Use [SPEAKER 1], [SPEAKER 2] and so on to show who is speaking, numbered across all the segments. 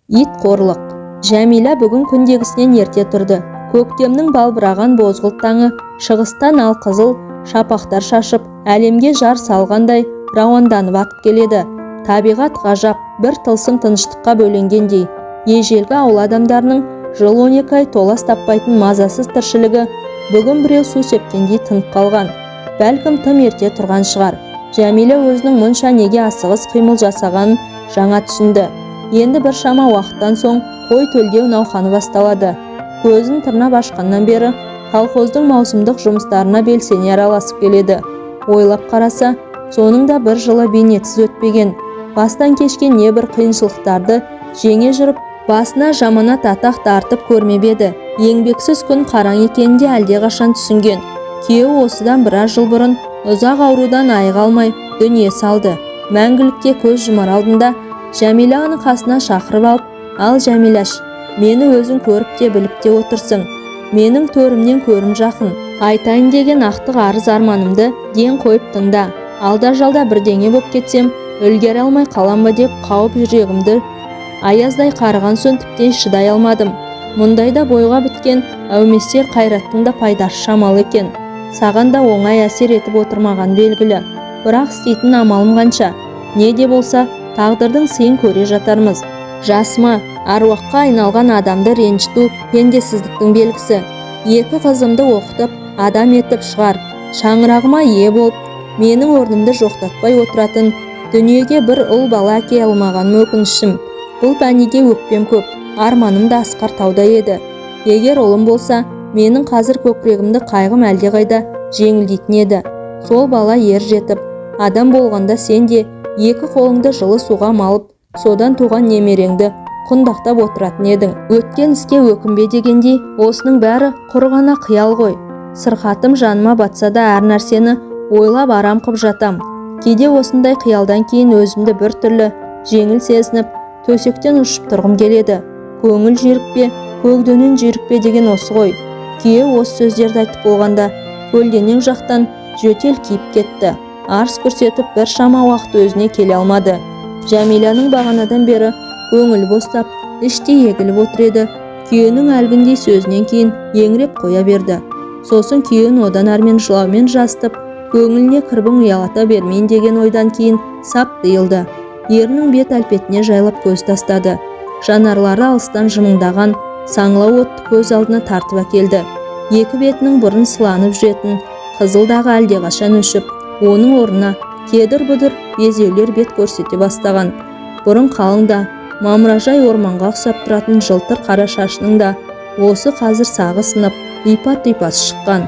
[SPEAKER 1] Ит қорлық. Жәмила бүгін күндегісінен ерте тұрды. Көктемнің балбыраған бозғылт таңы шығыстан алқызыл шапақтар шашып, әлемге жар салғандай рауанданып атып келеді. Табиғат ғажап, бір тылсым тыныштыққа бөленгендей. Ежелгі ауыл адамдарының жыл 12 ай толас таппайтын мазасыз тіршілігі бүгін біреу су сепкендей тынып қалған. Бәлкім тым ерте тұрған шығар. Жәмила өзінің мұнша неге асығыс қимыл жасағанын жаңа түсінді. Енді бір шама уақыттан соң қой төлдеу науқаны басталады. Көзін тырнап ашқаннан бері колхоздың маусымдық жұмыстарына белсене араласып келеді. Ойлап қараса, соның да бір жылы бейнетсіз өтпеген. Бастан кешкен небір қиыншылықтарды жеңе жүріп, басына жаманат атақ тартып көрмеп еді. Еңбексіз күн қараң екенінде әлдеқашан түсінген. Күйеуі осыдан біраз жыл бұрын ұзақ аурудан айыға алмай дүние салды. Мәңгілікке көз жұмар алдында Жәмиланы қасына шақырып алып, ал Жәмилаш, мені өзің көріп те біліп те отырсың. Менің төрімнен көрім жақын. Айтайын деген ақтық арыз арманымды ден қойып тыңда. Алда жалда бірдеңе боп кетсем, үлгере алмай қалам ба деп қауіп жүрегімді аяздай қарыған соң тіптен шыдай алмадым. Мұндайда бойға біткен әуместер қайраттың да пайдасы шамалы екен. Саған да оңай әсер етіп отырмаған белгілі. Бірақ істейтін амалым қанша. Не де болса, тағдырдың сыйын көре жатармыз. Жасыма, аруаққа айналған адамды ренжіту пендесіздіктің белгісі. Екі қызымды оқытып, адам етіп шығар, шаңырағыма ие болып, менің орнымды жоқтатпай отыратын дүниеге бір ұл бала әке алмаған өкінішім. Бұл пәниге өкпем көп, арманым да асқар тауда еді. Егер ұлым болса, менің қазір көкірегімді қайғым әлдеқайда жеңілдейтін еді. Сол бала ер жетіп, адам болғанда сен де екі қолыңды жылы суға малып, содан туған немереңді құндақтап отыратын едің. Өткен іске өкінбе дегендей, осының бәрі құр ғана қиял ғой. Сырқатым жаныма батса да әр нәрсені ойлап арам қып жатам. Кейде осындай қиялдан кейін өзімді бір түрлі жеңіл сезініп, төсектен ұшып тұрғым келеді. Көңіл жүйрікпе, көгденен жүйрікпе деген осы ғой. Күйеуі осы сөздерді айтып болғанда, көлденең жақтан жөтел киіп кетті. Арс көрсетіп бір шама уақыт өзіне келе алмады. Жәмиланың бағанадан бері көңіл бостап, іштей егіліп отыр еді. Күйеуінің әлгіндей сөзінен кейін еңіреп қоя берді. Сосын күйеуін одан әрмен жылаумен жастып, көңіліне кірбің ұялата бермейін деген ойдан кейін сап тыйылды. Ерінің бет әлпетіне жайлап көз тастады. Жанарлары алыстан жымыңдаған, саңлау отты көз алдына тартып әкелді. Екі бетінің бұрын сыланып жүретін қызылдағы әлдеқашан өшіп, оның орнына кедір-бұдыр безеулер бет көрсете бастаған. Бұрын қалың да мамыражай орманға ұқсап тұратын жылтыр қара шашының да осы қазір сағы сынып, ұйпат-ұйпат шыққан.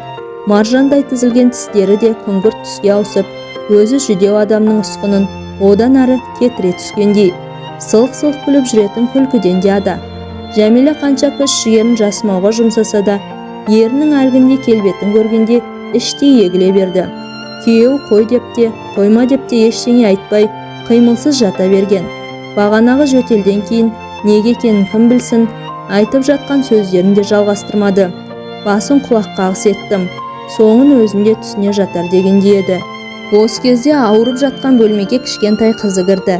[SPEAKER 1] Маржандай тізілген тістері де күңгірт түске ауысып, өзі жүдеу адамның ұсқынын одан әрі кетіре түскендей. Сылқ-сылқ күліп жүретін күлкіден де ада. Жәмила қанша күш жігерін жасымауға жұмсаса да, ерінің әлгіндей келбетін көргенде іштей егіле берді. Күйеуі қой деп те, қойма деп те ештеңе айтпай, қимылсыз жата берген. Бағанағы жөтелден кейін неге екенін кім білсін, айтып жатқан сөздерін де жалғастырмады. Басын құлақ қағыс еттім, соңын өзінде түсіне жатар дегендей еді. Осы кезде ауырып жатқан бөлмеге кішкентай қызы кірді.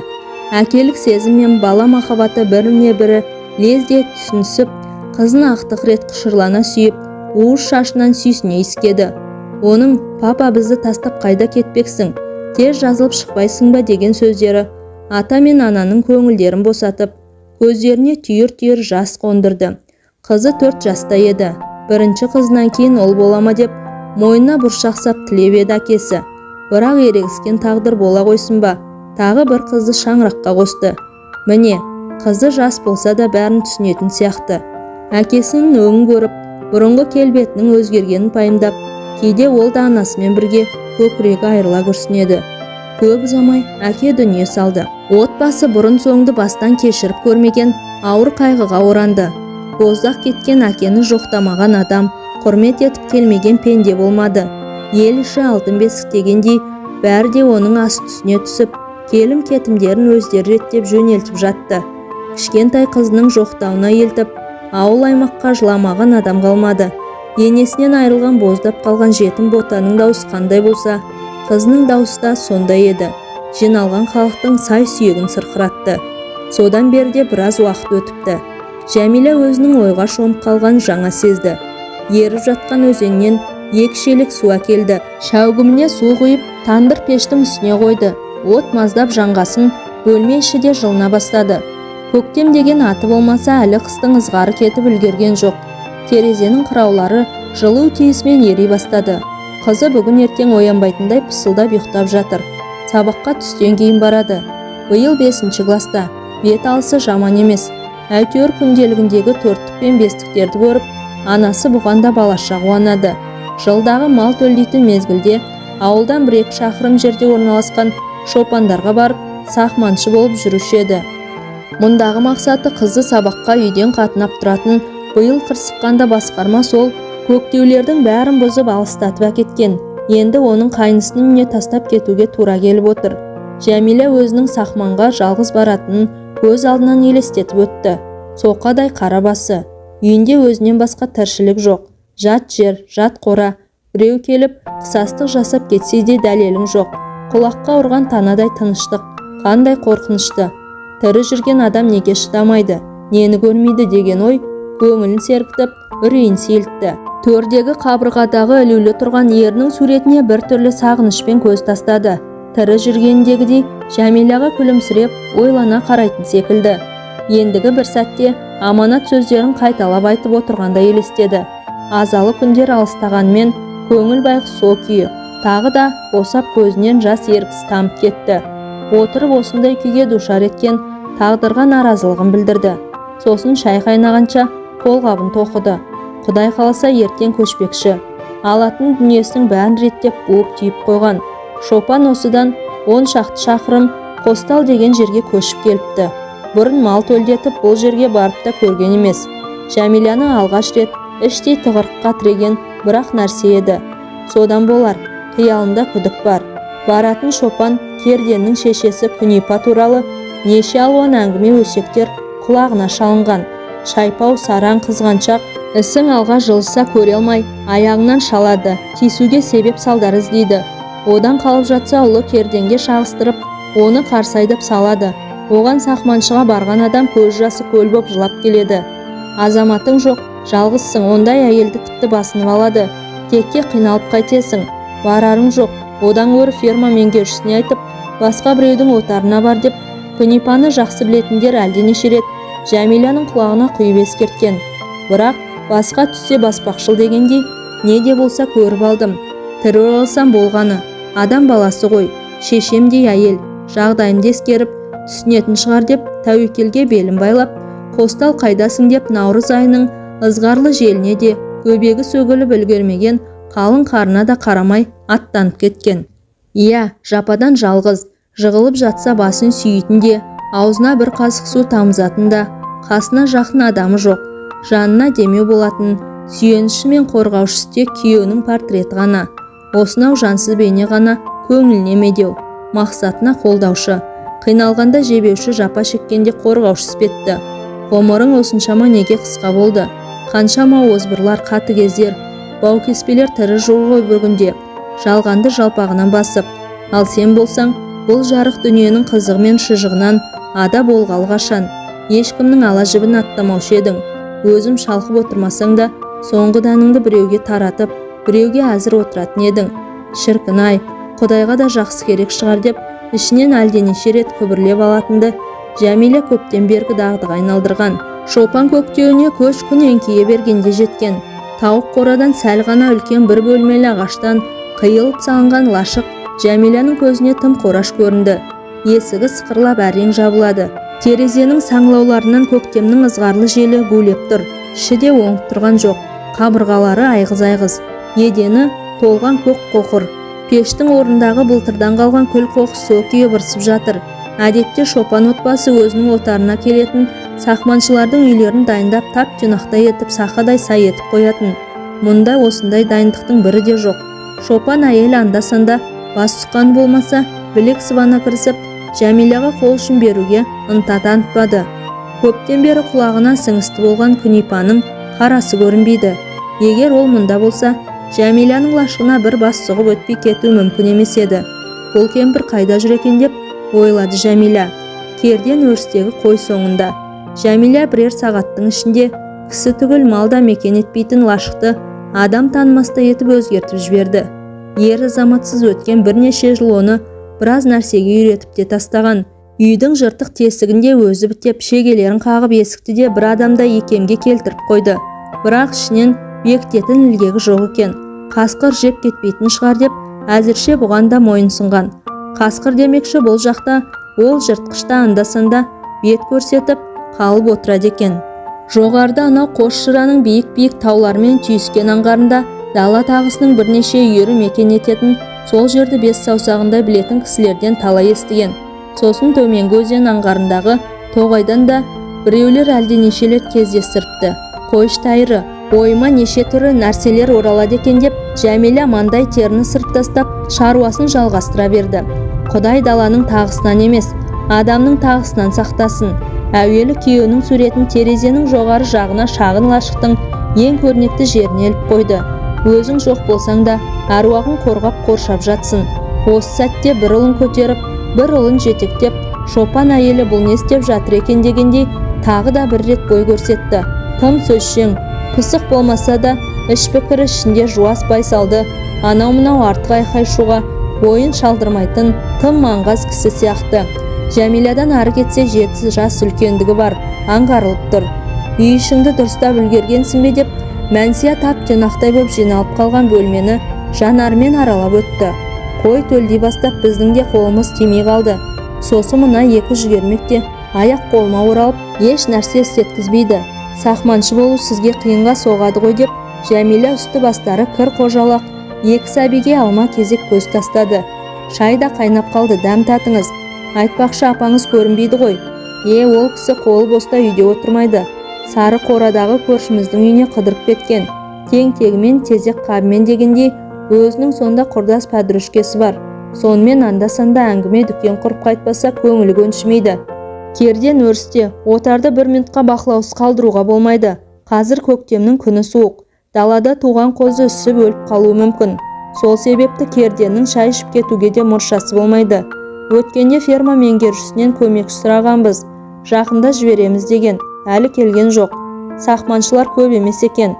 [SPEAKER 1] Әкелік сезім мен бала махаббаты біріне бірі лезде түсінісіп, қызын ақтық рет құшырлана сүйіп, уыз шашынан сүйсіне иіскеді. Оның «Папа, бізді тастап қайда кетпексің? Тез жазылып шықпайсың ба?» деген сөздері ата мен ананың көңілдерін босатып, көздеріне түйір-түйір жас қондырды. Қызы 4 жаста еді. Бірінші қызынан кейін ұл болама деп мойнына бұршақ сап тілеп еді әкесі. Бірақ ерегіскен тағдыр бола қойсын ба, тағы бір қызды шаңыраққа қосты. Міне, қызы жас болса да бәрін түсінетін сияқты. Әкесінің өңін көріп, бұрынғы келбетінің өзгергенін пайымдап, кейде ол да анасымен бірге көкірегі айырыла күрсінеді. Көп ұзамай әке дүние салды. Отбасы бұрын соңды бастан кешіріп көрмеген ауыр қайғыға оранды. Боздақ кеткен әкені жоқтамаған адам, құрмет етіп келмеген пенде болмады. Ел іші алтын бесік дегендей, бәрі де оның ас түсіне түсіп, келім кетімдерін өздері реттеп жөнелтіп жатты. Кішкентай қызының жоқтауына елтіп, ауыл аймаққа жыламаған адам қалмады. Енесінен айырылған боздап қалған жетім ботаның даусы қандай болса, қызының даусы да сондай еді. Жиналған халықтың сай сүйегін сырқыратты. Содан берде біраз уақыт өтіпті. Жәмила өзінің ойға шомып қалған жаңа сезді. Еріп жатқан өзеннен 2 шелек су әкелді. Шәугіміне су құйып, тандыр пештің үстіне қойды. От маздап жанғасын, бөлме іші де жылына бастады. Көктем деген аты болмаса әлі қыстың ызғары кетіп үлгерген жоқ. Терезенің қыраулары жылу тиісімен ери бастады. Қызы бүгін ертең оянбайтындай пысылдап ұйықтап жатыр. Сабаққа түстен кейін барады. Биыл 5-ші класста. Бет алысы жаман емес. Әйтеуір күнделігіндегі 4-тік пен 5-тіктерді көріп, анасы бұғанда балаша қуанады. Жылдағы мал төлдейтін мезгілде ауылдан 1-2 шақырым жерде орналасқан шопандарға барып, сақманшы болып жүруші еді. Мұндағы мақсаты қызы сабаққа үйден қатынап тұратын, биыл қырсыққанда басқарма сол көктеулердің бәрін бұзып алыстатып әкеткен. Енді оның қайнысының үйіне тастап кетуге тура келіп отыр. Жәмила өзінің сақманға жалғыз баратынын көз алдынан елестетіп өтті. Соқадай қара басы. Үйінде өзінен басқа тіршілік жоқ. Жат жер, жат қора. Біреу келіп, қысастық жасап кетсе де дәлелің жоқ. Құлаққа ұрған танадай тыныштық. Қандай қорқынышты. Тірі жүрген адам неге шыдамайды, нені көрмейді деген ой көңілін сергітіп, үрейін сейілтті. Төрдегі қабырғадағы ілулі тұрған ерінің суретіне бір түрлі сағынышпен көз тастады. Тірі жүргендегідей Жәмилаға күлімсіреп, ойлана қарайтын секілді. Ендігі бір сәтте аманат сөздерін қайталап айтып отырғанда елестеді. Азалы күндер алыстағанмен көңіл байғұс сол күйі. Тағы да босап көзінен жас еріксіз тамып кетті. Отырып осындай күйге душар еткен тағдырға наразылығын білдірді. Сосын шай қайнағанша қолғабын тоқыды. Құдай қаласа ертең көшпекші. Алатын дүниесінің бәрін реттеп буып түйіп қойған. Шопан осыдан 10 шақты шақырым Қостал деген жерге көшіп келіпті. Бұрын мал төлдетіп бұл жерге барып та көрген емес. Жәмиланы алғаш рет іштей тығырыққа тіреген бірақ нәрсе еді. Содан болар, қиялында күдік бар. Баратын Шопан Керденнің шешесі Күнипа туралы неше алуан әңгіме өсектер құлағына шалынған. Шайпау сараң қызғаншақ, ісің алға жылжыса көре алмай, аяғынан шалады, тиісуге себеп салдар іздейді. Одан қалып жатса ұлы Керденге шағыстырып, оны қарсайдып салады. Оған сақманшыға барған адам көз жасы көл боп жылап келеді. Азаматың жоқ, жалғызсың, ондай әйелді тіпті басынып алады. Текке қиналып қайтесің, барарың жоқ. Одан гөрі ферма меңгерушісіне айтып, басқа біреудің отарына бар деп, Күнипаны жақсы білетіндер әлденеше рет Жәмиланың құлағына құйып ескерткен. Бірақ басқа түссе баспақшыл дегендей, не де болса көріп алдым. Тірі олсам болғаны, адам баласы ғой, шешемдей әйел, жағдайымды ескеріп, түсінетін шығар деп тәуекелге белін байлап, Қостал қайдасың деп наурыз айының ызғарлы желіне де көбегі сөгіліп үлгермеген қалың қарына да қарамай аттанып кеткен. Иә, жападан жалғыз, жығылып жатса басын сүйетін де, аузына бір қасық су тамызатын да, қасына жақын адамы жоқ, жанына демеу болатын, сүйеніші мен қорғаушысы тек күйеуінің портреті ғана. Осынау жансыз бейне ғана көңіліне медеу, мақсатына қолдаушы, қиналғанда жебеуші, жапа шеккенде қорғаушы іспетті. Ғұмырың осыншама неге қысқа болды? Қаншама озбырлар, қатыгездер, баукеспелер тірі жоқ бір күнде, жалғанды жалпағынан басып. Ал сен болсаң, бұл жарық дүниенің қызығы мен шыжығынан ада болғалы қашан. Ешкімнің ала жібін аттамаушы едің. Өзім шалқып отырмасаң да, соңғы дәніңді біреуге таратып, біреуге әзір отыратын едің. Шіркін-ай, Құдайға да жақсы керек шығар деп, ішінен әлденеше рет күбірлеп алатынды Жәмила көптен бергі дағдыға айналдырған. Шопан көктеуіне көш күн еңкейе бергенде жеткен. Тауық қорадан сәл ғана үлкен бір бөлмелі ағаштан қиылып салынған лашық Жәмиланың көзіне тым қораш көрінді. Есігі сықырлап әрең жабылады. Терезенің саңлауларынан көктемнің ызғарлы желі гулеп тұр. Іші де оңып тұрған жоқ. Қабырғалары айғыз-айғыз, едені толған көк қоқыр. Пештің орындағы былтырдан қалған күл қоқысы күйіп ырсып жатыр. Әдетте Шопан отбасы өзінің отарына келетін сақманшылардың үйлерін дайындап тап тұйнақтай етіп сақадай сай етіп қоятын. Мұнда осындай дайындықтың бірі де жоқ. Шопан әйел анда-санда бас сұққан болмаса, білек сыбана кірісіп, Жәмилаға қол ұшын беруге ынта танытпады. Көптен бері құлағына сіңісті болған Күнипаның қарасы көрінбейді. Егер ол мұнда болса, Жәмиланың лашығына бір бас сұғып өтпей кету мүмкін емес еді. Бұл кемпір қайда жүр екен деп ойлады Жәмила. Керден өрістегі қой соңында. Жәмила бірер сағаттың ішінде кісі түгіл малда мекен етпейтін лашықты адам танымастай етіп өзгертіп жіберді. Ер азаматсыз өткен бірнеше жыл оны біраз нәрсеге үйретіп те тастаған. Үйдің жыртық тесігінде өзі бітеп шегелерін қағып есікті де бір адамдай икемге келтіріп қойды. Бірақ ішінен бекітетін ілгегі жоқ екен. Қасқыр жеп кетпейтін шығар деп әзірше бұған да мойынсынған. Қасқыр демекші бұл жақта ол жыртқышта анда-санда бет көрсетіп қалып отырады екен. Жоғарыда анау қос жыраның биік-биік таулармен түйіскен аңғарында дала тағысының бірнеше үйірі мекен ететін, сол жерді бес саусағында білетін кісілерден талай естіген. Сосын төменгі өзен аңғарындағы тоғайдан да біреулер әлденешелер кездестіріпті. Қойш тайыры, ойыма неше түрі нәрселер оралады екен деп, Жәмила маңдай теріні сырт тастап, шаруасын жалғастыра берді. Құдай даланың тағысынан емес, адамның тағысынан сақтасын. Әуелі күйеуінің суретін терезенің жоғары жағына шағын лашықтың ең көрнекті жеріне іліп қойды. Өзің жоқ болсаң да, әруағын қорғап қоршап жатсын. Осы сәтте бір ұлын көтеріп, бір ұлын жетектеп, шопан әйелі бұл не істеп жатыр екен дегендей тағы да бір рет бой көрсетті. Тым сөзшең, пысық болмаса да іш пікірі ішінде жуас байсалды, анау-мынау артық айқай-шуға бойын шалдырмайтын тым маңғаз кісі сияқты. Жәмиладан ары кетсе 7 жас үлкендігі бар, аңғарылып тұр. Үй ішіңді дұрыстап үлгергенсің бе деп, Мәнсия тап-тұйнақтай боп жиналып қалған бөлмені жанарымен аралап өтті. Қой төлдей бастап біздің де қолымыз тимей қалды. Сосы мына екі жүгермек те аяқ қолыма оралып, еш нәрсе істеткізбейді. Сақманшы болу сізге қиынға соғады ғой деп, Жәмила үсті бастары кір қожалақ, екі сәбиге алма кезек көз тастады. Шай да қайнап қалды, дәм татыңыз. Айтпақшы апаңыз көрінбейді ғой. Ол кісі қолы боста үйде отырмайды. Сары қорадағы көршіміздің үйіне қыдырып кеткен. Тең-тегімен тезек қабымен дегендей, өзінің сонда құрдас пәдірішкесі бар. Сонымен анда-санда әңгіме дүкен құрып қайтпаса көңілі көншімейді. Керден өрісте отарды бір минутқа бақылаусыз қалдыруға болмайды. Қазір көктемнің күні суық. Далада туған қозы үсіп өліп қалуы мүмкін. Сол себепті Керденнің шай ішіп кетуге де мұршасы болмайды. Өткенде ферма меңгерушісінен көмекші сұрағанбыз. Жақында жібереміз деген, әлі келген жоқ. Сақманшылар көп емес екен.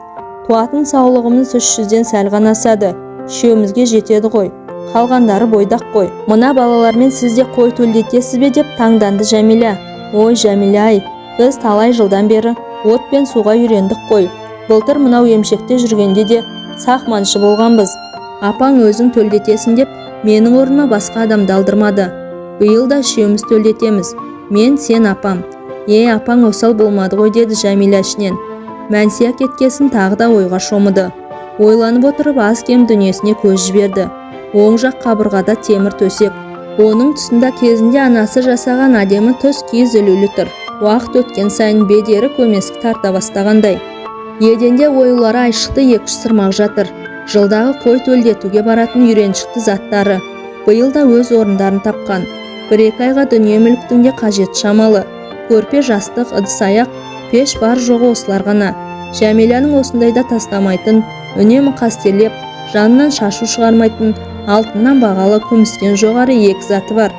[SPEAKER 1] Туатын саулығымыз 300-ден сәл ғана асады. Үшеумізге жетеді ғой. Қалғандары бойдақ қой. Мына балалармен сізде қой төлдетесіз бе деп таңданды Жәмила. Ой Жәмила-ай, біз талай жылдан бері от пен суға үйрендік қой. Былтыр мынау емшекте жүргенде де сақманшы болғанбыз. Апаң өзің төлдетесің деп менің орныма басқа адамды алдырмады. Биыл да үшеуміз төлдетеміз. Мен, сен, апам. Апаң осал болмады ғой деді Жәмила ішінен. Мәнсия кеткесін тағы да ойға шомыды. Ойланып отырып аз-кем дүниесіне көз жіберді. Оң жақ қабырғада темір төсек. Оның тұсында кезінде анасы жасаған әдемі төс киіз ілулі тұр. Уақыт өткен сайын бедері көмескі тарта бастағандай. Еденде оюлары айшықты 2 сырмақ жатыр. Жылдағы қой төлдетуге баратын үйреншікті заттары. Биыл да өз орындарын тапқан. 1-2 айға дүние мүліктің де қажет шамалы. Көрпе, жастық, ыдыс-аяқ, пеш бар жоғы осылар ғана. Жәмиланың осындайда тастамайтын, үнемі қастерлеп, жанынан шашу шығармайтын, алтыннан бағалы күмістен жоғары 2 заты бар.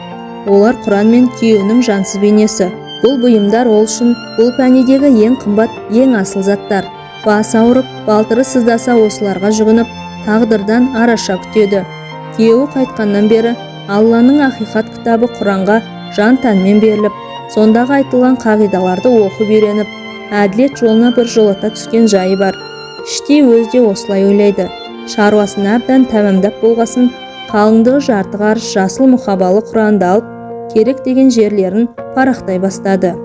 [SPEAKER 1] Олар Құран мен күйеуінің жансыз бейнесі. Бұл бұйымдар ол үшін бұл пәнидегі ең қымбат, ең асыл заттар. Бас ауырып, балтыры сыздаса осыларға жүгініп, тағдырдан араша күтеді. Күйеуі қайтқаннан бері Алланың ақиқат кітабы Құранға жан-тәнмен беріліп, сондағы айтылған қағидаларды оқып үйреніп, әділет жолына бір жолата түскен жайы бар. Іштей өзде осылай ойлайды. Шаруасын әбден тәмамдап болғасын, қалыңдығы жарты қарыс жасыл мұхабалы Құранды алып, керек деген жерлерін парақтай бастады.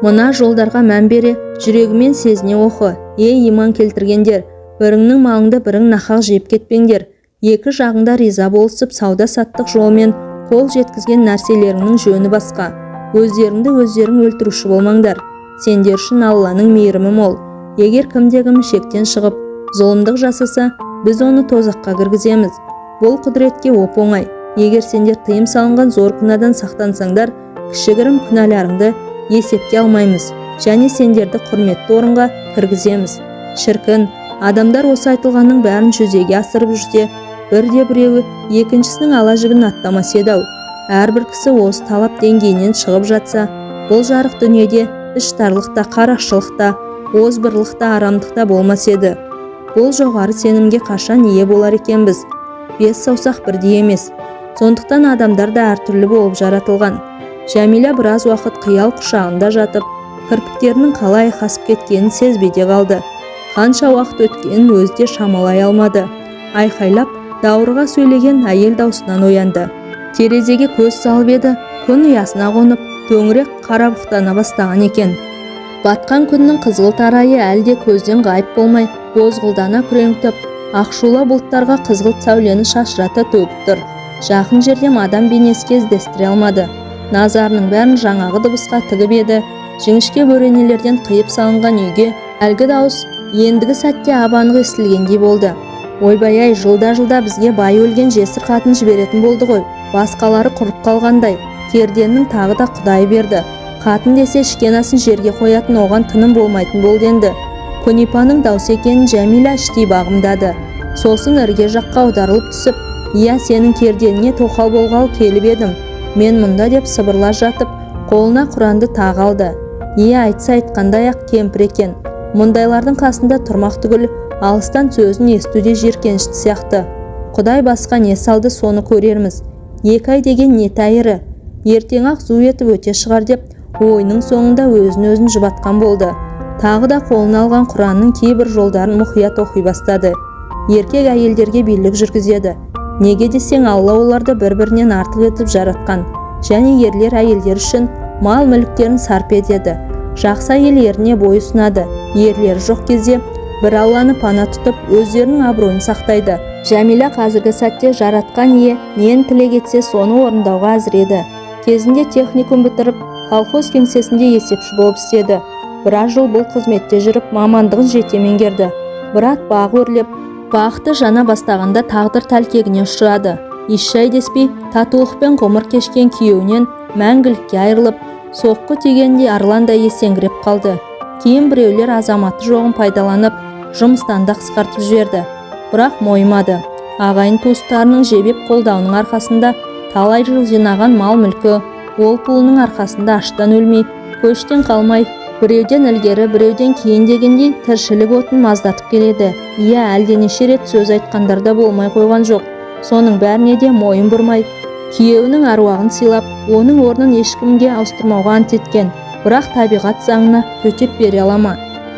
[SPEAKER 1] Мына жолдарға мән бере, жүрегімен сезіне оқы. Иман келтіргендер, біріңнің малыңды бірің нахақ жеп кетпеңдер. Екі жағында риза болысып сауда-саттық жолмен қол жеткізген нәрселеріңнің жөні басқа. Өздеріңді өздерің өлтіруші болмаңдар. Сендер үшін Алланың мейірімі мол. Егер кімде-кім шектен шығып, зұлымдық жасаса, біз оны тозаққа кіргіземіз. Бұл құдіретке оп-оңай. Егер сендер тыйым салынған зор күнәдан сақтансаңдар, кішігірім күнәларыңды есепке алмаймыз, және сендерді құрметті орынға кіргіземіз. Шіркін, адамдар осы айтылғанның бәрін жүзеге асырып жүрсе, бірде-біреуі екіншісінің ала жібін аттамас еді-ау. әрбір кісі осы талап деңгейінен шығып жатса, бұл жарық дүниеде іштарлықта, қарақшылықта, озбырлықта, арамдықта болмас еді. Бұл жоғары сенімге қашан ие болар екенбіз? Бес саусақ бірдей емес. Сондықтан адамдар да әртүрлі болып жаратылған. Жәмила біраз уақыт қиял құшағында жатып, кірпіктерінің қалай қасып кеткенін сезбей де қалды. Қанша уақыт өткенін өзі де шамалай алмады. Айқайлап, даурыға сөйлеген әйел даусынан оянды. Терезеге көз салып еді, күн ұясына қонып, төңірек қарабықтана бастаған екен. Батқан күннің қызғылт тарайы әлде көзден ғайып болмай, бозғылдана күреңтіп, ақшула бұлттарға қызғылт сәулені шашырата төгіп тұр. Жақын жерден адам бейнесі кездестіре алмады. Назарының бәрін жаңағы дыбысқа тігіп еді. Жіңішке бөренелерден қиып салынған үйге әлгі дауыс ендігі сәтте ап-анық естілгендей болды. Ойбай-ай, жылда бізге бай өлген жесір қатын жіберетін болды ғой. Басқалары құрып қалғандай. Керденнің тағы да құдай берді. Қатын десе ішкенасын жерге қоятын, оған тыным болмайтын болды енді. Күнипаның даусы екенін Жәмила іштей бағымдады. Сосын ірге жаққа аударылып түсіп, «Иә, сенің керденіне тоқал болғалы келіп едім. Мен мұнда» деп сыбырлап жатып, қолына Құранды тағы алды. Айтса айтқандай-ақ кемпір екен. Мұндайлардың қасында тұрмақ түгіл, алыстан сөзін естуде жиіркенішті сияқты. Құдай басқа не салды, соны көрерміз. 2 ай деген не тәйірі. Ертең-ақ зу етіп өте шығар деп, ойының соңында өзін жұбатқан болды. Тағы да қолына алған Құранның кейбір жолдарын мұқият оқи бастады. Еркек әйелдерге билік жүргізеді. Неге десең, Алла оларды бір-бірінен артық етіп жаратқан. Және ерлер әйелдер үшін мал-мүліктерін сарп етеді. Жақсы әйел еріне бой ұсынады. Ерлері жоқ кезде бір Алланы пана тұтып, өздерінің абыройын сақтайды. Жәмила қазіргі сәтте жаратқан ие нені тілек етсе соны орындауға әзір еді. Кезінде техникум бітіріп, колхоз кеңсесінде есепші болып істеді. Біраз жыл бұл қызметте жүріп, мамандығын жете меңгерді. Бірақ бағы өрлеп, бақты жана бастағанда тағдыр тәлкегіне ұшырады. Еш-жай деспей, татулықпен ғұмыр кешкен күйеуінен мәңгілікке айырылып, соққы тигенде арландай есеңгіреп қалды. Кейін біреулер азаматы жоғын пайдаланып, жұмыстан да қысқартып жіберді. Бірақ мойымады. Ағайын туыстарының жебеп қолдауының арқасында талай жыл жинаған мал-мүлкі, ол пұлының арқасында аштан өлмей, көштен қалмай, біреуден ілгері, біреуден кейін дегендей тіршілік отын маздатып келеді. Әлденеше рет сөз айтқандарда болмай қойған жоқ. Соның бәріне де мойын бұрмай, күйеуінің аруағын сыйлап, оның орнын ешкімге ауыстырмауға ант еткен. Бірақ табиғат заңына төтеп бере ала ма?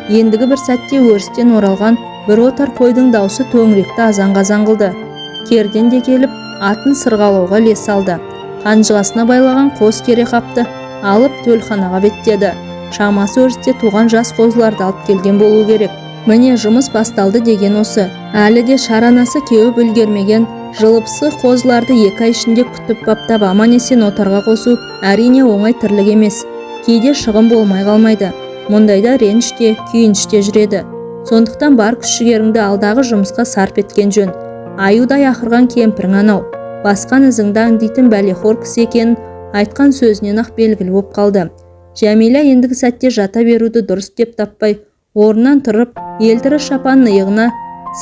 [SPEAKER 1] Ендігі бір сәтте өрістен оралған бір отар қойдың даусы төңіректі азан-қазан қылды. Керден де келіп, атын сырғалауға іле салды. Қанжығасына байлаған қос кере қапты алып төлханаға беттеді. Шамасы өрісте туған жас қозыларды алып келген болу керек. Міне жұмыс басталды деген осы. Әлі де шаранасы кеуіп үлгермеген жылыпсы қозыларды 2 ай ішінде күтіп баптап аман-есен отарға қосу әрине оңай тірлік емес. Кейде шығын болмай қалмайды. Мұндайда реніште, күйініште жүреді. Сондықтан бар күш-жігеріңді алдағы жұмысқа сарп еткен жөн. Аюдай ақырған кемпірің анау. Басқан ізіңді аңдитын бәлеқор кісі екенін айтқан сөзінен ақ белгілі боп қалды. Жәмила ендігі сәтте жата беруді дұрыс деп таппай, орнынан тұрып, елтірі шапанын иығына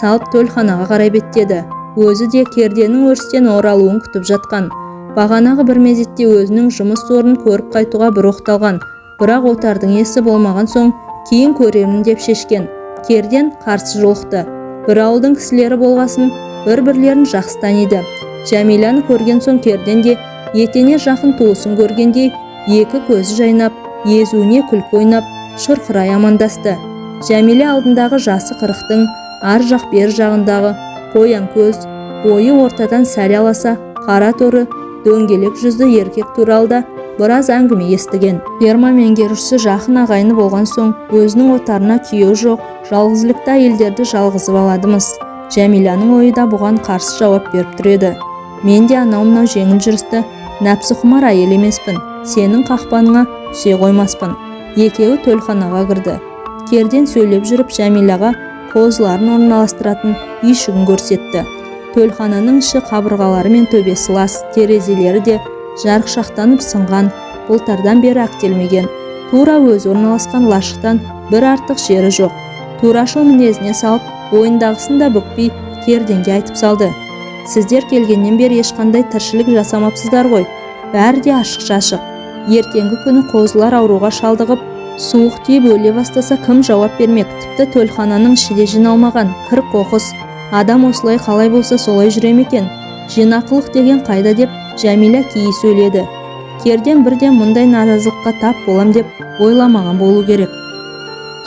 [SPEAKER 1] салып төлханаға қарай беттеді. Өзі де керденің өрістен оралуын күтіп жатқан. Бағанағы бір мезетте өзінің жұмыс орнын көріп қайтуға бір оқталған. Бірақ отардың есі болмаған соң кейін көремін деп шешкен. Керден қарсы жолықты. Бір ауылдың кісілері болғасын, бір-бірлерін жақсы таниды. Жәмиланы көрген соң Керден де етене жақын туысын көргендей, екі көзі жайнап, езуіне күлкі ойнап, шырқырай амандасты. Жәмила алдындағы жасы 40-тың ар жақ бер жағындағы қоян көз, бойы ортадан сәл аласа, қара торы, дөңгелек жүзді еркек туралы біраз әңгіме естіген. Ферма меңгерушісі жақын ағайыны болған соң, өзінің отарына күйеу жоқ, жалғызілікті әйелдерді жалғызып аладымыз. Жәмиланың ойы да бұған қарсы жауап беріп тұр еді. Мен де анау-мынау жеңіл жүрісті, нәпсі құмар әйел емеспін. Сенің қақпаныңа түсе қоймаспын. Екеуі төлханаға кірді. Керден сөйлеп жүріп Жәмилаға қозыларын орналастыратын үйшігін көрсетті. Төлхананың іші қабырғалары мен төбесі лас, терезелері де жарықшақтанып сынған, бұлтардан бері әктелмеген. Тура өзі орналасқан лашықтан бір артық жері жоқ. Турашыл мінезіне салып, ойындағысын да бүкпей Керденге айтып салды. Сіздер келгеннен бері ешқандай тіршілік жасамапсыздар ғой. бәрі де ашық-шашық. Ертеңгі күні қозылар ауруға шалдығып, суық тиіп өле бастаса кім жауап бермек? Тіпті төлхананың іші де жиналмаған, кір-қоқыс. Адам осылай қалай болса солай жүре ме екен? Жинақылық деген қайда деп Жәмила кейі сөйледі. Керден бірден мұндай наразылыққа тап болам деп ойламаған болу керек.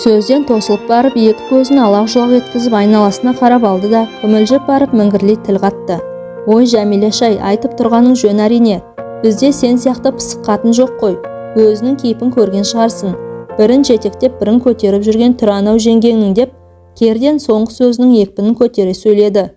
[SPEAKER 1] Сөзден тосылып барып, екі көзін алақ-жұлақ еткізіп айналасына қарап алды да күмілжіп барып міңгірлей тіл қатты. Ой Жәмила-шай, айтып тұрғаның жөн әрине. Бізде сен сияқты пысық қатын жоқ қой. Өзінің кейпін көрген шығарсың. Бірін жетектеп, бірін көтеріп жүрген тұранау жеңгеңнің деп, Керден соңғы сөзінің екпінін көтере сөйледі.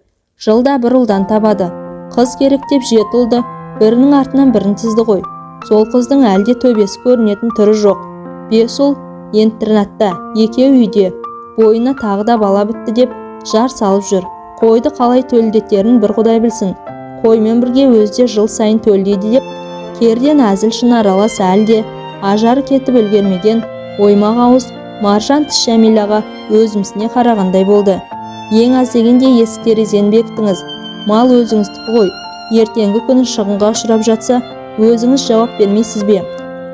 [SPEAKER 1] Жылда бір ұлдан табады. Қыз керек деп 7 ұлды, бірінің артынан бірін тізді ғой. Сол қыздың әлде төбесі көрінетін түрі жоқ. 5 ұл интернатта, 2 үйде, бойына тағы да бала бітті деп жар салып жүр. Қойды қалай төлдетерін бір Құдай білсін. Қоймен бірге өзде жыл сайын төлдейді деп, Керден әзіл-шын аралас әлде ажары кетіп үлгермеген оймақ ауыз маржан тіс Жәмилаға өзімсіне қарағандай болды. Ең аз дегенде есік терезені бекітіңіз. Мал өзіңіздікі ғой. Ертеңгі күні шығынға ұшырап жатса, өзіңіз жауап бермейсіз бе?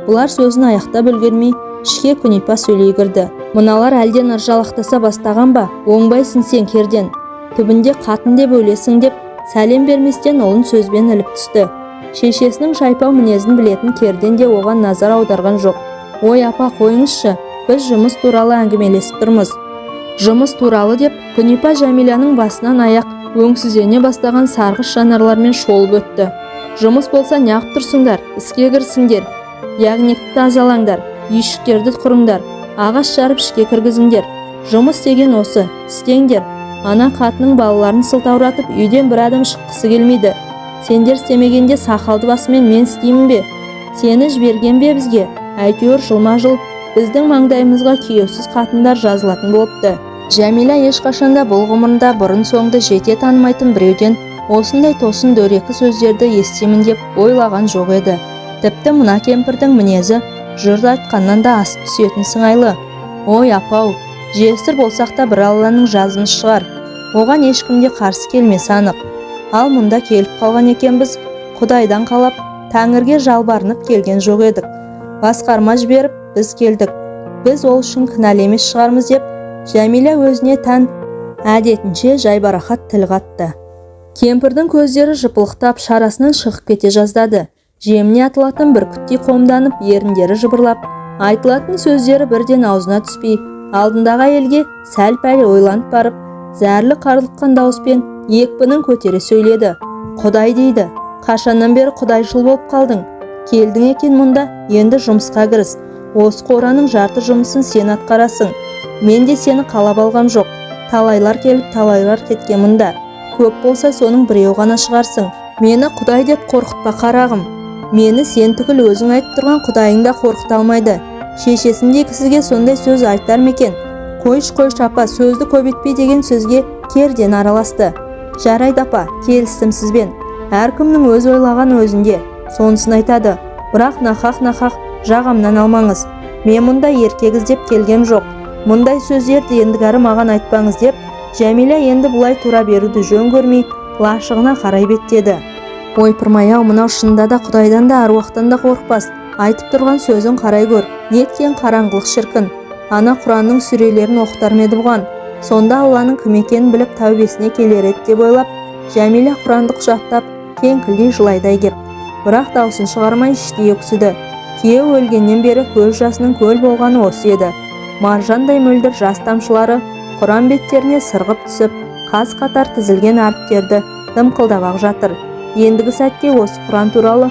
[SPEAKER 1] Бұлар сөзін аяқтап үлгермей, ішке күнипа сөйлей кірді. Мыналар әлден ыржалақтаса бастаған ба? Оңбайсың сен Керден. Түбінде қатын деп өлесің деп, сәлем берместен ұлын сөзбен іліп түсті. Шешесінің шайпау мінезін білетін Керден де оған назар аударған жоқ. Ой апа, қойыңызшы, біз жұмыс туралы әңгімелесіп тұрмыз. Жұмыс туралы деп, күнипа Жәмиланың басынан аяқ өңсіздене бастаған сарғыш жанарлармен шолып өтті. Жұмыс болса неғып тұрсыңдар, іске кірсіңдер, яғнекті тазалаңдар, үйшіктерді құрыңдар, ағаш жарып ішке кіргізіңдер. Жұмыс деген осы, істеңдер. Ана қатының балаларын сылтауратып, үйден бір адам шыққысы келмейді. Сендер істемегенде сақалды басымен мен істеймін бе? Сені жіберген бе бізге? Әйтеуір жылма-жыл біздің маңдайымызға күйеусіз қатындар жазылатын болыпты. Жәмила ешқашанда бұл ғұмырында бұрын-соңды жете танымайтын біреуден осындай тосын дөрекі сөздерді естимін деп ойлаған жоқ еді. Тіпті мына кемпірдің мінезі жұрт айтқаннан да асып түсетін сыңайлы. Ой апау, жесір болсақ та бір Алланың жазымыз шығар. Оған ешкімде қарсы келмесі анық. Ал мұнда келіп қалған екенбіз, Құдайдан қалап, Тәңірге жалбарынып келген жоқ едік. Басқарма жіберіп, біз келдік. Біз ол үшін кінәлі емес шығармыз деп, Жәмила өзіне тән әдетінше жайбарақат тіл қатты. Кемпірдің көздері жыпылықтап, шарасынан шығып кете жаздады. Жеміне атылатын бүркіттей қомданып, еріндері жыбырлап, айтылатын сөздері бірден аузына түспей, алдындағы әйелге сәл-пәл ойланып барып, зәрлі қарлыққан дауыспен екпінін көтере сөйледі. Құдай дейді, қашаннан бері құдайшыл болып қалдың? Келдің екен мұнда, енді жұмысқа кіріс. Осы қораның жарты жұмысын сен атқарасың. Мен де сені қалап алғам жоқ. Талайлар келіп, талайлар кеткен мұнда. Көп болса соның біреу ғана шығарсың. Мені Құдай деп қорқытпа қарағым. Мені сен түгіл өзің айтып тұрған Құдайың да қорқыта алмайды. Шешесіндей кісіге сондай сөз айтар мекен? Қойш апа, сөзді көбейтпей деген сөзге Керден араласты. Жарайды апа, келістім сізбен. Әркімнің өз ойлаған өзінде, сонысын айтады. Бірақ нақақ жағамнан алмаңыз. Мен мұнда еркек іздеп келгем жоқ. Мұндай сөздерді ендігәрі маған айтпаңыз деп, Жәмила енді бұлай тура беруді жөн көрмей, лашығына қарай беттеді. Ойпырмай-ау, мынау шынында да Құдайдан да аруақтан да қорықпас. Айтып тұрған сөзін қарай көр. Неткен қараңғылық шіркін. Ана Құранның сүрелерін оқытар ме еді бұған? Сонда Алланың кім екенін біліп тәубесіне келер еді деп ойлап, Жәмила Құранды құшақтап, кеңкілдей жылайдай кеп. Бірақ даусын шығармай іштей өксіді. Күйеу өлгеннен бері көз жасының көл болғаны осы еді. Маржандай мөлдір жас тамшылары Құран беттеріне сырғып түсіп, қаз қатар тізілген әріптерді дымқылдап ақ жатыр. Ендігі сәтте осы Құран туралы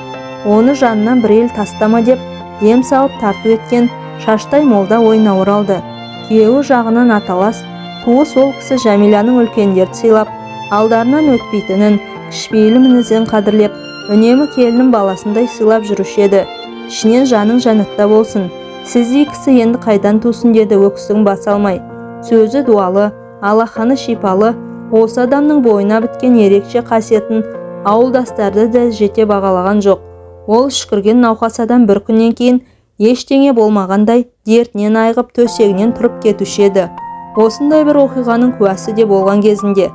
[SPEAKER 1] оны жанынан бір ел тастама деп дем салып тарту еткен шаштай молда ойына оралды. Күйеуі жағынан аталас, туыс ол кісі Жәмиланың үлкендерді сыйлап, алдарынан өтпейтінін, кішіпейіл мінезін қадірлеп, үнемі келіннің баласындай сыйлап жүруші еді. Ішінен жаның жәннатта болсын. Сіздей кісі енді қайдан тусын деді өксігін баса алмай. Сөзі дуалы, алақаны шипалы, осы адамның бойына біткен ерекше қасиетін ауылдастарды да жете бағалаған жоқ. Ол үшкірген науқас адам бір күннен кейін ештеңе болмағандай дертінен айығып төсегінен тұрып кетуші еді. Осындай бір оқиғаның куәсі де болған кезінде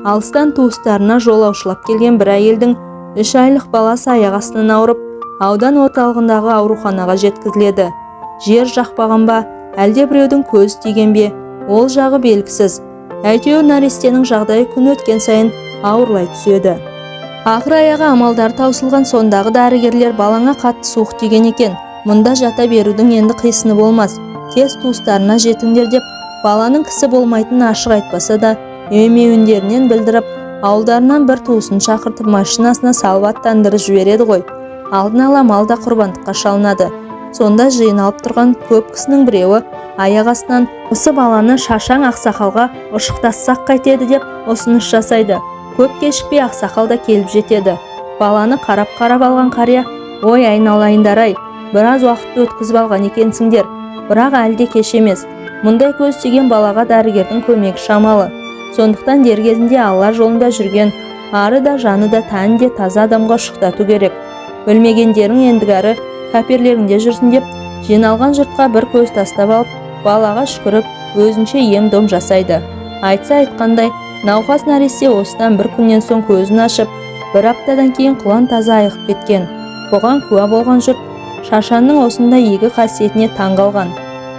[SPEAKER 1] алыстан туыстарына жолаушылап келген бір әйелдің 3 айлық баласы аяқ астынан ауырып, аудан орталығындағы ауруханаға жеткізіледі. Жер жақпаған ба, әлде біреудің көзі тиген бе, ол жағы белгісіз. Әйтеуір нәрестенің жағдайы күн өткен сайын ауырлай түседі. Ақыр аяғы амалдар таусылған сондағы дәрігерлер балаңа қатты суық тиген екен. Мұнда жата берудің енді қисыны болмас. Тез туыстарына жетіңдер деп, баланың кісі болмайтынын ашық айтпаса да, емеуіндерінен білдіріп, ауылдарынан бір туысын шақыртып машинасына салып аттандырып жібереді ғой. Алдын ала мал да құрбандыққа шалынады. Сонда жиналып тұрған көп кісінің біреуі аяқ астынан осы баланы шашаң ақсақалға ұшықтассақ қайтеді деп ұсыныс жасайды. Көп кешікпей ақсақал да келіп жетеді. Баланы қарап алған қария: «Ой, айналайындар-ай, біраз уақытты өткізіп алған екенсіңдер, бірақ әлде кеш емес. Мұндай көз тиген балаға дәрігердің көмегі шамалы. Сондықтан дер кезінде Алла жолында жүрген, ары да жаны да тәні де таза адамға ұшықтату керек. Білмегендерің ендігәрі қаперлерінде жүрсін» деп, жиналған жұртқа бір көз тастап алып, балаға шүкіріп, өзінше ем-дом жасайды. Айтса айтқандай, науқас нәресте осыдан бір күннен соң көзін ашып, бір аптадан кейін құлан таза айығып кеткен. Бұған куә болған жұрт Шашанның осында игі қасиетіне таң қалған.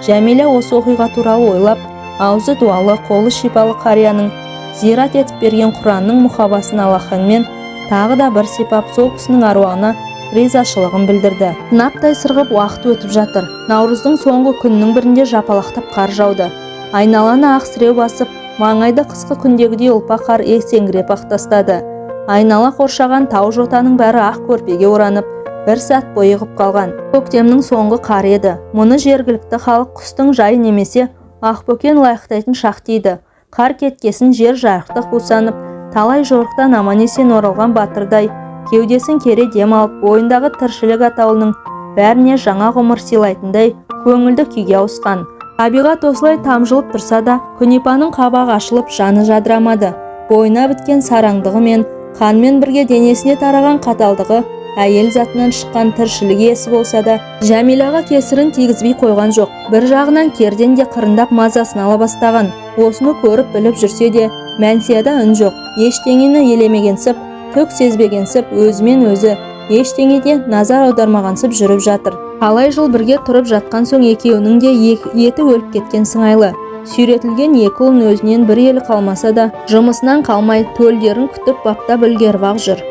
[SPEAKER 1] Жәмила осы оқиға туралы ойлап, аузы дуалы, қолы шипалы қарияның зират етіп берген Құранның мұхабасын алақанмен тағы да бір сипап сол кісінің аруағына ризашылығын білдірді. Наптай сырғып уақыт өтіп жатыр. Наурыздың соңғы күннің бірінде жапалақтап қар жауды. Айналаны ақ сіреу басып, маңайды қысқы күндегідей ұлпа қар есеңгіреп ақ тастады. Айнала қоршаған тау жотаның бәрі ақ көрпеге оранып, бір сәт бойығып қалған. Көктемнің соңғы қар еді. Мұны жергілікті халық құстың жай немесе ақбөкен лайықтайтын шақ дейді. Қар кеткесін жер жарықтық бусанып, талай жорықтан аман-есен оралған батырдай, кеудесін кере дем алып, бойындағы тіршілік атаулының бәріне жаңа ғұмыр сыйлайтындай көңілді күйге ауысқан. Табиғат осылай тамжылып тұрса да, Күнипаның қабағы ашылып, жаны жадырамады. Бойына біткен сараңдығы мен қанмен бірге денесіне тараған қаталдығы әйел затынан шыққан тіршілік иесі болса да, Жәмилаға кесірін тигізбей қойған жоқ. Bir жағынан керден де қырындап мазасын ала бастаған. Осыны көріп біліп жүрсе де, Мәнсияда үн жоқ. Ештеңені елемегенсіп, түк сезбегенсіп, өзімен өзі ештеңеде назар аудармағансып жүріп жатыр. Талай жыл бірге тұрып жатқан соң екеуінің де еті өліп кеткен сыңайлы. Сүйретілген екі ұлын өзінен бір елі қалмаса да, жұмысынан қалмай төлдерін күтіп баптап үлгеріп ақ жүр.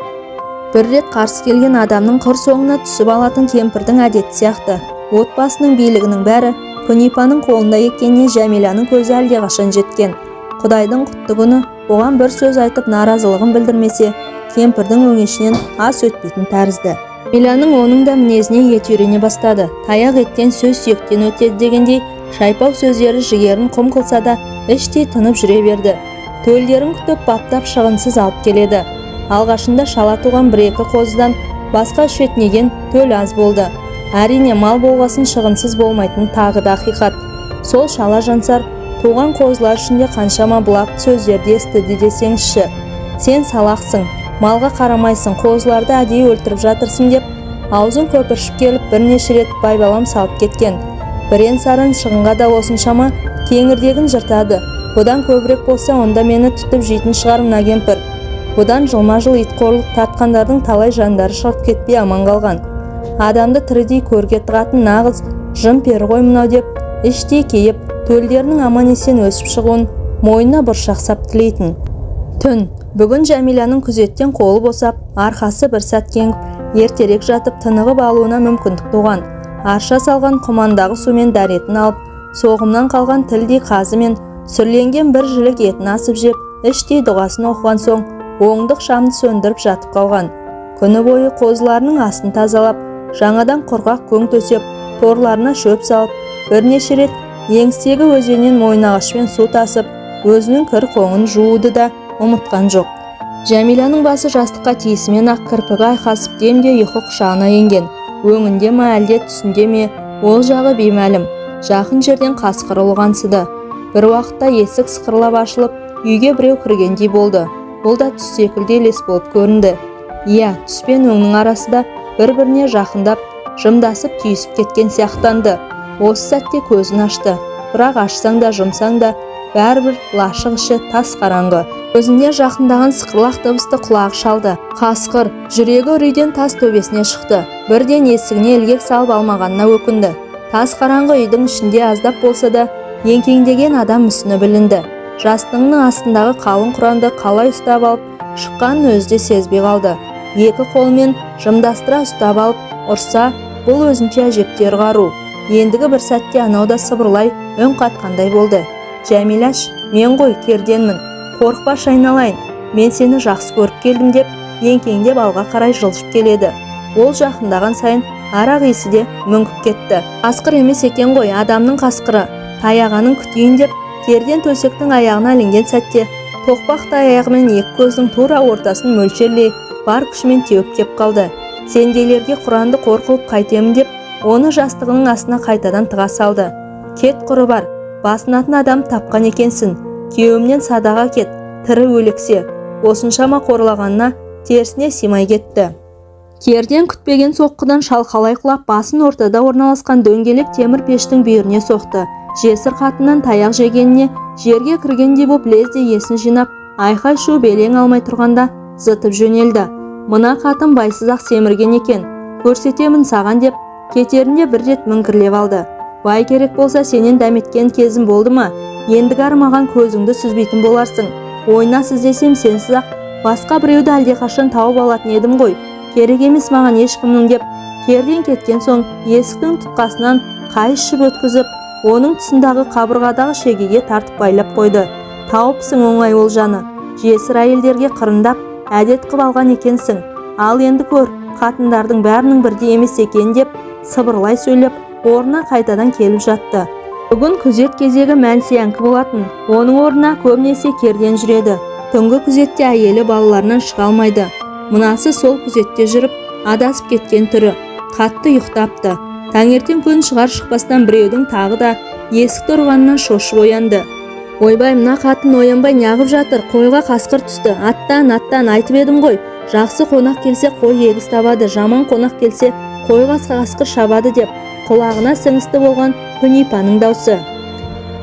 [SPEAKER 1] Bir рет қарсы келген адамның қыр соңына түсіп алатын кемпірдің әдеті сияқты. Отбасының билігінің бәрі Күнипаның қолында екеніне Жәмиланың көзі әлдеқашан жеткен. Құдайдың құтты күні оған бір сөз айтып наразылығын білдірмесе, кемпірдің өңешінен ас өтпейтін тәрізді. Жәмиланың оның да мінезіне ет үйрене бастады. Таяқ еттен сөз сүйектен өтеді дегендей, шайпау сөздері жігерін құм қылса да, іштей тынып жүре берді. Төлдерін күтіп баптап шығынсыз алып келеді. Алғашында шала туған бір-екі қозыдан басқа шетнеген төл аз болды. Әрине мал болғасын шығынсыз болмайтын тағы да ақиқат. Сол шала жансар туған қозылар ішінде қаншама бұлақ сөздерді естіді десеңізші. Сен салақсың, малға қарамайсың, қозыларды әдейі өлтіріп жатырсың деп, аузын көпіршіп келіп бірнеше рет байбалам салып кеткен. Бірен-саран шығынға да осыншама кеңірдегін жыртады. Бұдан көбірек болса, онда мені түтіп жейтін шығар мына кемпір. Бұдан жылма-жыл итқорлық тартқандардың талай жандары шығып кетпей аман қалған. Адамды тірідей көрге тығатын нағыз жын пері ғой мынау деп, іштей кейіп, төлдерінің аман-есен өсіп шығуын мойнына бұршақ сап тілейтін. Түн. Бүгін Жәмиланың күзеттен қолы босап, арқасы бір сәт кеңіп, ертерек жатып тынығып алуына мүмкіндік туған. Арша салған құмандағы сумен дәретін алып, соғымнан қалған тілдей қазы мен сүрленген бір жілік етін асып жеп, іштей дұғасын оқыған соң, оңдық шамды сөндіріп жатып қалған. Күні бойы қозыларының астын тазалап, жаңадан құрғақ көң төсеп, торларына шөп салып, бірнеше рет еңістегі өзеннен мойнағашпен су тасып, өзінің кір қоңын жууды да ұмытқан жоқ. Жәмиланың басы жастыққа тиісімен ақ кірпігі айқасып демде ұйқы құшағына енген. Өңінде ме әлде түсінде ме, ол жағы беймәлім. Жақын жерден қасқыр ұлғансыды. Бір уақытта есік сықырлап ашылып, үйге біреу кіргендей болды. Ол да түс секілді елес болып көрінді. Иә, түс пен өңнің арасы да бір-біріне жақындап, жымдасып түйісіп кеткен сияқтанды. Осы сәтте көзін ашты. Бірақ ашсаң да жұмсаң да, бәрібір лашық іші тас қараңғы. Өзіне жақындаған сықырлақ дыбысты құлағы шалды. Қасқыр жүрегі үрейден тас төбесіне шықты. Бірден есігіне ілгек салып алмағанына өкінді. Тас қараңғы үйдің ішінде аздап болса да еңкеңдеген адам мүсіні білінді. Жастығының астындағы қалың құранды қалай ұстап алып шыққанын өзі де сезбей қалды. Екі қолымен жымдастыра ұстап алып ұрса, бұл өзінше әжептәуір қару. Ендігі бір сәтте анау да сыбырлай үн қатқандай болды. Жәмилаш, мен ғой керденмін. Қорықпаш айналайын. Мен сені жақсы көріп келдім деп еңкеңдеп алға қарай жылжып келеді. Ол жақындаған сайын арақ иісі де мүңкіп кетті. Қасқыр емес екен ғой, адамның қасқыры. Таяғанын күтейін деп керден төсектің аяғына ілінген сәтте тоқпақтай аяғымен екі көздің тура ортасын мөлшерлей бар күшімен теуіп кеп қалды. Сендейлерге құранды қорқылып қайтемін деп оны жастығының астына қайтадан тыға салды. Кет құры бар, басынатын адам тапқан екенсің. Күйеуімнен садаға кет, тірі өлексе. Осыншама қорлағанына терісіне симай кетті. Керден күтпеген соққыдан шалқалай құлап басын ортада орналасқан дөңгелек темір пештің бүйіріне соқты. Жесір қатыннан таяқ жегеніне жерге кіргендей боп лезде есін жинап, айқай шу белең алмай тұрғанда зытып жөнелді. Мына қатын байсыз-ақ семірген екен, көрсетемін саған деп кетерінде бір рет мүңкірлеп алды. Бай керек болса сенен дәметкен кезім болды ма? Ендігі армаған көзіңді сүзбейтін боларсың. Ойнас іздесем сенсіз-ақ басқа біреуді әлдеқашан тауып алатын едім ғой. Керек емес маған ешкімнің деп керден кеткен соң есіктің тұтқасынан қайыс жіп өткізіп, оның тұсындағы қабырғадағы шегеге тартып байлап қойды. Тауыпсың оңай олжаны. Жесір әйелдерге қырындап әдет қып алған екенсің. Ал енді көр, қатындардың бәрінің бірдей емес екен деп сыбырлай сөйлеп, орнына қайтадан келіп жатты. Бүгін күзет кезегі мәнсияңкі болатын. Оның орнына көбінесе керден жүреді. Түнгі күзетте әйелі балаларынан шыға алмайды. Мынасы сол күзетте жүріп, адасып кеткен түрі. Қатты ұйықтапты. Таңертең күн шығар шықпастан біреудің тағы да есікті ұрғанынан шошып оянды. Ойбай, мына қатын оянбай неғып жатыр? Қойға қасқыр түсті. Аттан айтып едім ғой. Жақсы қонақ келсе қой егіз табады, жаман қонақ келсе қойға қасқыр шабады деп құлағына сіңісті болған Күнипаның даусы.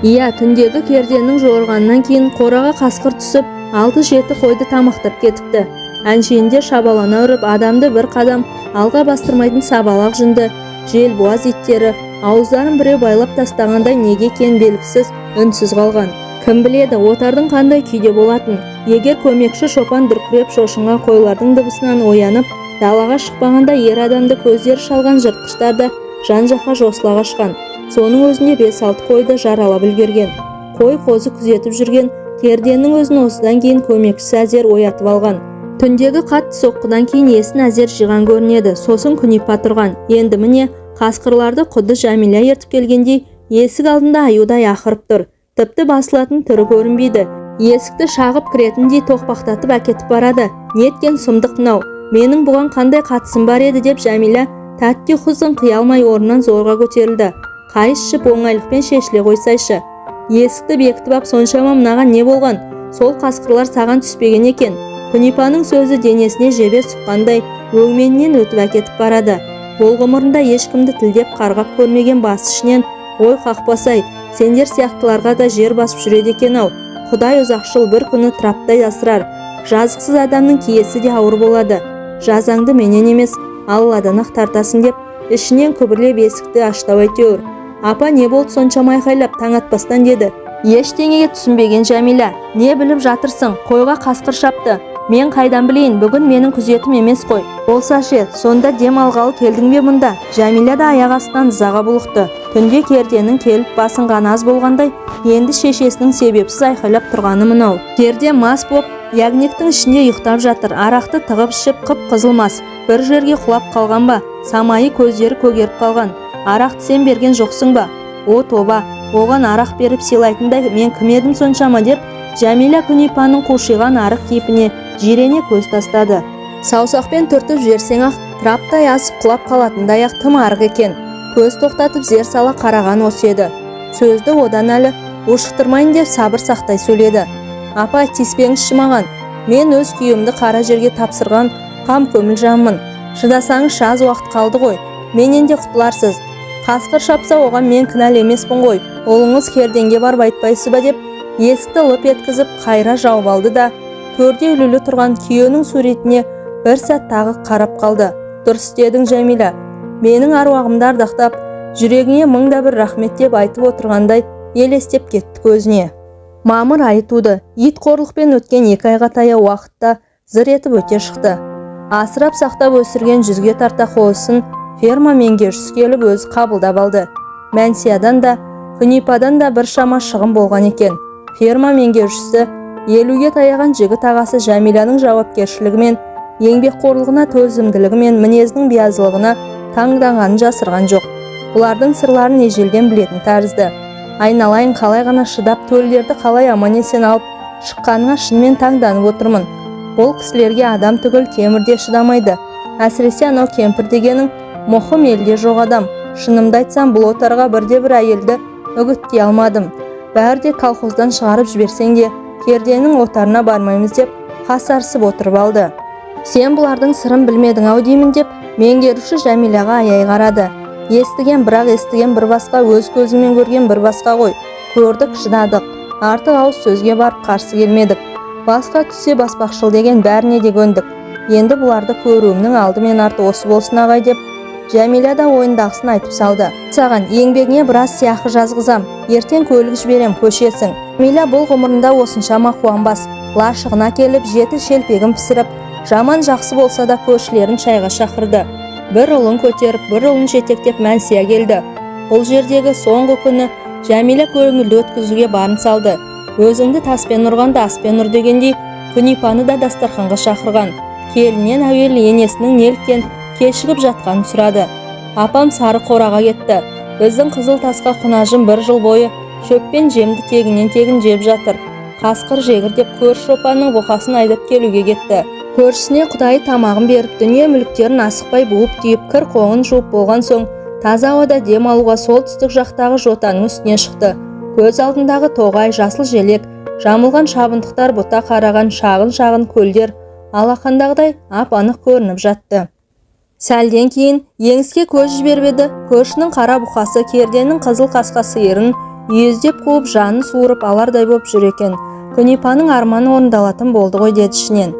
[SPEAKER 1] Иә, түндегі керденнің жорғанынан кейін қораға қасқыр түсіп, 6-7 қойды тамақтап кетіпті. Әншейінде шабалана үріп, адамды бір қадам алға бастырмайтын сабалақ жүнді желбуаз иттері ауыздарын біреу байлап тастағандай неге екені белгісіз үнсіз қалған. Кім біледі, отардың қандай күйде болатын. Егер көмекші шопан дүркіреп шошынған қойлардың дыбысынан оянып, далаға шықпағанда ер адамды көздері шалған жыртқыштар да жан-жаққа жосыла қашқан. Соның өзінде 5-6 қойды жаралап үлгерген. Қой қозы күзетіп жүрген керденнің өзін осыдан кейін көмекшісі әзер оятып алған. Түндегі қатты соққыдан кейін есін әзер жиған көрінеді. Сосын Күнипа тұрған. Енді міне қасқырларды құдды Жәмила ертіп келгендей есік алдында аюдай ақырып тұр. Тіпті басылатын түрі көрінбейді. Есікті шағып кіретіндей тоқпақтатып әкетіп барады. Неткен сұмдық мынау. Менің бұған қандай қатысым бар еді деп Жәмила тәтті ұйқысын қия алмай орнынан зорға көтерілді. Қайыс жіп оңайлықпен шешіле қойсайшы. Есікті бекітіп ап соншама мынаған не болған? Сол қасқырлар саған түспеген екен. Күнипаның сөзі денесіне жебе сұққандай өңменінен өтіп әкетіп барады. Ол ғұмырында ешкімді тілдеп қарғап көрмеген басы ішінен ой қақпасай, сендер сияқтыларға да жер басып жүреді екен-ау. Құдай ұзақшыл бір күні траптай асырар. Жазықсыз адамның киесі де ауыр болады. Жазаңды менен емес, Алладан-ақ тартасың деп ішінен күбірлеп есікті аштау әйтеуір. Апа, не болды соншама айқайлап таң атпастан деді. Ештеңеге түсінбеген Жәмила. Не біліп жатырсың? Қойға қасқыр шапты. Мен қайдан білейін, бүгін менің күзетім емес қой. Болса ше, сонда дем алғалы келдің бе мұнда? Жәмила да аяқ астынан ызаға булықты. Түнде керденің келіп басынған аз болғандай, енді шешесінің себепсіз айқайлап тұрғаны мынау. Керде мас боп, ягнектің ішінде ұйықтап жатыр. Арақты тығып ішіп қып-қызыл мас. Бір жерге құлап қалған ба? Самайы көздері көгеріп қалған. Арақты сен берген жоқсың ба? О тоба, оған арақ беріп сыйлайтындай мен кім едім соншама деп Жәмила Күнипаның қушиған арық кейпіне жирене көз тастады. Саусақпен түртіп жіберсең-ақ траптай асып құлап қалатындай-ақ тым арық екен. Көз тоқтатып зер сала қараған осы еді. Сөзді одан әлі ушықтырмайын деп сабыр сақтай сөйледі. Апа, тиіспеңізші маған. Мен өз күйеуімді қара жерге тапсырған қам көміл жанмын. Шыдасаңыз аз уақыт қалды ғой. Менен де құтыларсыз. Қасқыр шапса оған мен кінәл емеспін ғой. Олыңыз керденге барып айтпайсыз ба деп Есікті лып еткізіп қайра жауып алды да төрде ілулі тұрған күйеуінің суретіне бір сәт тағы қарап қалды. Дұрыс істедің, Жәмила. Менің аруағымды ардақтап, жүрегіңе мыңда бір рахмет деп айтып отырғандай елестеп кетті көзіне. Мамыр айы туды. Ит қорлықпен өткен 2 айға таяу уақытта зыр етіп өте шықты. Асырап сақтап өсірген 100-ге тарта қозысын ферма меңгерушісі келіп өзі қабылдап алды. Мәнсиядан да, Күнипадан да бір шама шығын болған екен. Ферма меңгерушісі 50-ге таяған жігіт ағасы Жәмиланың жауапкершілігімен, еңбекқорлығына төзімділігімен, мінезінің биязылығына таңданғанын жасырған жоқ. Бұлардың сырларын ежелден білетін тәрізді. Айналайын, қалай ғана шыдап, төлдерді қалай аман-есен алып шыққаныңа шынымен таңданып отырмын. Бұл кісілерге адам түгіл темірде шыдамайды. Әсіресе анау кемпір дегенің мұхым елде жоқ адам. Шынымды айтсам, бұл отарға бірде-бір әйелді үгіттей алмадым. Бәрі де колхоздан шығарып жіберсең де, керденің отарына бармаймыз деп қасарысып отырып алды. Сен бұлардың сырын білмедің-ау деймін деп, меңгеруші Жәмилаға аяй қарады. Естіген бір басқа, өз көзімен көрген бір басқа ғой. Көрдік, шыдадық. Артық ауыз сөзге барып қарсы келмедік. Басқа түссе баспақшыл деген бәріне де көндік. Енді бұларды көруімнің алды мен арты осы болсын ағай деп, Жәмила да ойындағысын айтып салды. Саған еңбегіне біраз сияқы жазғызам. Ертең көлік жіберем, көшесің. Жәмила бұл ғұмырында осыншама қуанбас. Лашығына келіп, 7 шелпегін пісіріп, жаман жақсы болса да көршілерін шайға шақырды. Бір ұлын көтеріп, бір ұлын жетектеп Мәнсия келді. Бұл жердегі соңғы күні Жәмила көңілді өткізуге барын салды. Өзіңді таспен ұрғанда аспен ұр дегендей, Күнипаны да дастарханға шақырған. Келінен әуелі енесінің неліктен кешігіп жатқанын сұрады. Апам сары қораға кетті. Біздің қызыл тасқа Құнажым 1 жыл бойы шөппен жемді тегінен тегін жеп жатыр. Қасқыр жегір деп көрші шопанның бұқасын айдап келуге кетті. Көршісіне Құдай тамағын беріп, дүние мүліктерін асықпай буып түйіп, кір қоңын жуып болған соң, таза ауада дем алуға солтүстік жақтағы жотаның үстіне шықты. Көз алдындағы тоғай, жасыл желек, жамылған шабындықтар, бұта қараған шағын көлдер алақандағыдай ап-анық көрініп жатты. Сәлден кейін еңіске көз жібербеді. Көршінің қара бұқасы керденің қызыл қасқа сиырын үйездеп қуып жанын суырып алардай боп жүр екен. Күнипаның арманы орындалатын болды ғой деді ішінен.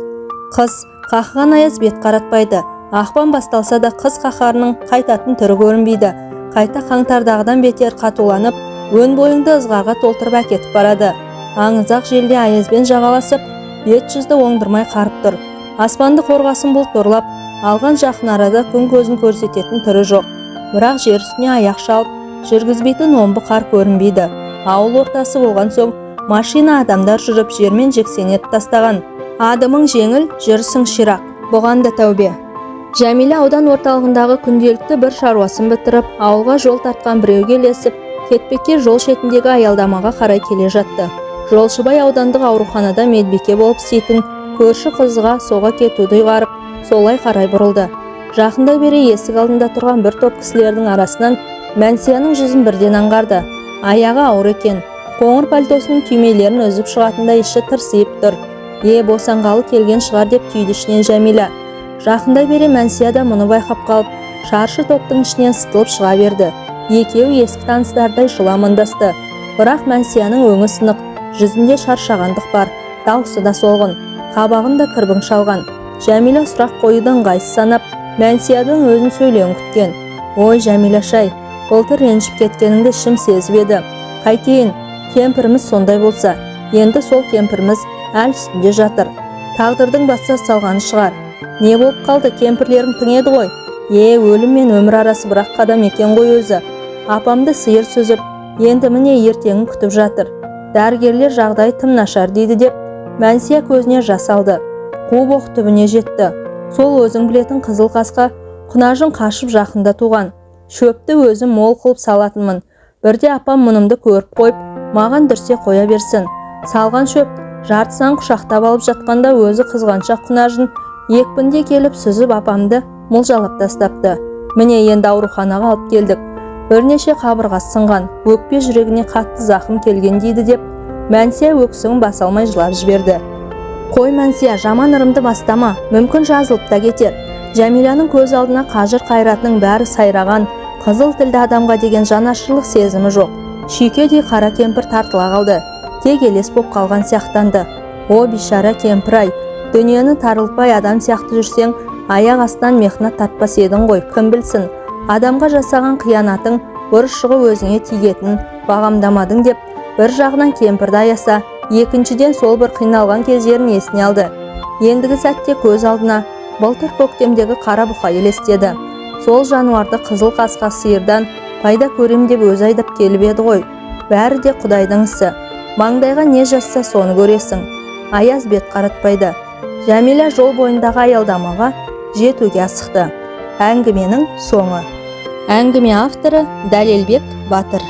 [SPEAKER 1] Қыз қақыған аяз бет қаратпайды. Ақпан басталса да қыз қаһарының қайтатын түрі көрінбейді. Қайта қаңтардағыдан бетер қатуланып, өн бойыңды ызғарға толтырып әкетіп барады. Аңызақ желде аязбен жағаласып, бет жүзді оңдырмай қарып тұр. Аспанды қорғасын бұлт торлап, алған жақын арада күн көзін көрсететін түрі жоқ. Бірақ жер үстіне аяқ шалып, жүргізбейтін омбы қар көрінбейді. Ауыл ортасы болған соң, машина адамдар жүріп жермен жексен етіп тастаған. Адымың жеңіл, жүрісің ширақ. Бұған да тәубе. Жәмила аудан орталығындағы күнделікті бір шаруасын бітіріп, ауылға жол тартқан біреуге ілесіп, кетпекке жол шетіндегі аялдамаға қарай келе жатты. Жолшыбай аудандық ауруханада медбике болып істейтін көрші қызға соға кетуді ұйғарып, солай қарай бұрылды. Жақындай бере есік алдында тұрған бір топ кісілердің арасынан Мәнсияның жүзін бірден аңғарды. Аяғы ауыр екен. Қоңыр пальтосының түймелерін үзіп шығатындай іші тырсиып тұр. Босанғалы келген шығар деп түйді ішінен Жәмила. Жақындай бере Мәнсия да мұны байқап қалып, шаршы топтың ішінен сытылып шыға берді. Екеуі ескі таныстардай жылы амандасты. Бірақ Мәнсияның өңі сынық, жүзінде шаршағандық бар, даусы да солғын, қабағында кірбің шалған. Жәмила сұрақ қоюды ыңғайсыз санап, Мәнсияның өзін сөйлеуін күткен. Ой, Жәмила-шай, былтыр ренжіп кеткеніңді ішім сезіп еді. Қайтейін, кемпіріміз сондай болса, енді сол кемпіріміз әл үстінде жатыр. Тағдырдың басса салғаны шығар. Не болып қалды, кемпірлерің тың еді ғой. Өлім мен өмір арасы бірақ қадам екен ғой өзі. Апамды сиыр сүзіп, енді міне ертеңін күтіп жатыр. Дәрігерлер жағдай тым нашар дейді деп, Мәнсия көзіне жас алды. Қуып оқ түбіне жетті. Сол өзің білетін қызыл қасқа Құнажын қашып жақында туған. Шөпті өзім мол қылып салатынмын. Бірде апам мұнымды көріп қойып, маған дүрсе қоя берсін. Салған шөп жартысынан құшақтап алып жатқанда өзі қызғаншақ Құнажын екпінде келіп сүзіп апамды мұлжалап тастапты. Міне енді ауруханаға алып келдік. Бірнеше қабырғасы сынған, өкпе жүрегіне қатты зақым келген дейді деп, Мәнсия өксігін баса алмай жылап жіберді. Қой Мәнсия, жаман ырымды бастама, мүмкін жазылып та кетер. Жәмиланың көз алдына қажыр қайратының бәрі сайраған, қызыл тілді адамға деген жанашырлық сезімі жоқ. Шүйкедей қара кемпір тартыла қалды. тек елес боп қалған сияқтанды. О бишара кемпір-ай, дүниені тарылтпай адам сияқты жүрсең, аяқ астынан мехнат татпас едің ғой, кім білсін. Адамға жасаған қиянатың бұрышығы өзіңе тигетін бағамдамадың деп, бір жағынан кемпірді аяса, екіншіден сол бір қиналған кездерін есіне алды. Ендігі сәтте көз алдына былтыр көктемдегі қара бұқа елестеді. Сол жануарды қызыл қасқа сиырдан пайда көрем деп өзі айдап келіп еді ғой. Бәрі де Құдайдың ісі. Маңдайға не жазса соны көресің. Аяз бет қаратпайды. Жәмила жол бойындағы аялдамаға жетуге асықты. Әңгіменің соңы. Әңгіме авторы Дәлелбек Батыр.